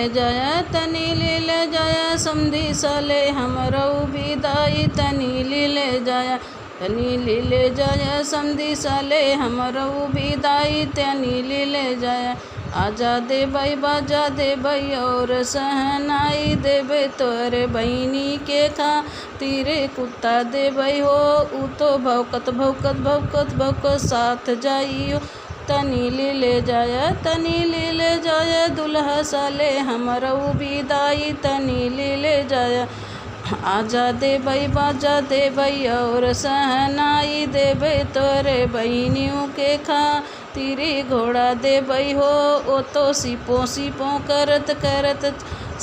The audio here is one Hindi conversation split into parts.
जाया तनी ले जाया समधी साले हमरो विदाई तनी ले जाया तनी ले जाया समधी साले हमरो विदाई तनी ले जाया। आजा दे भाई बाजा दे भाई और सहनाई देवे तोरे बहनी के खातिरे कुत्ता दे भाई हो ऊ तो भौकत भौकत भौकत भौकत साथ जाइयो तनी ले जाया तनी ले जाया दुल्हा साले हमरो विदाई तनी ले जाया। आजा दे भाई बाजा दे भाई और सहनाई देवे तोरे बहनियों के खातिरे घोड़ा दे भाई हो ओ तो सिपो सिपो करत करत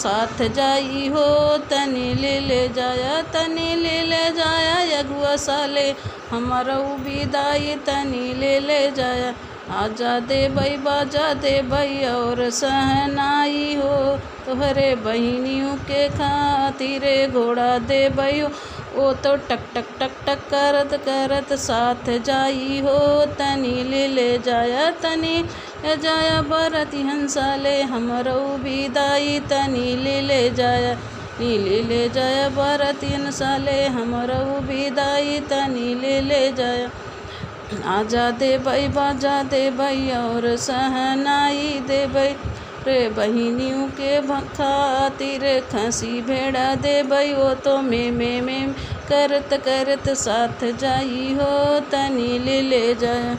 साथ जाई हो तनी ले जाया तनी ले जाया अगुआ साले हमारो विदाई तनी ले जाया। आजा दे भाई बाजा दे भाई और सहनाई हो तोहरे बहनियों के खातिरे घोड़ा दे भाई ओ तो टक टक टक टक करत करत साथ जाई हो तनी ले जाया तनी ले जाया बरती हंसाले हमरो विदाई तनी ले जाया नी ले जाया बरती हंसाले हमरो विदाई तनी ले जाया। आजा दे भाई बाजा दे भाई और सहनाई दे भाई रे बहनियों के खातिर खसी भेड़ा दे भाई वो तो में करत करत साथ जाई हो तनी ले जाया।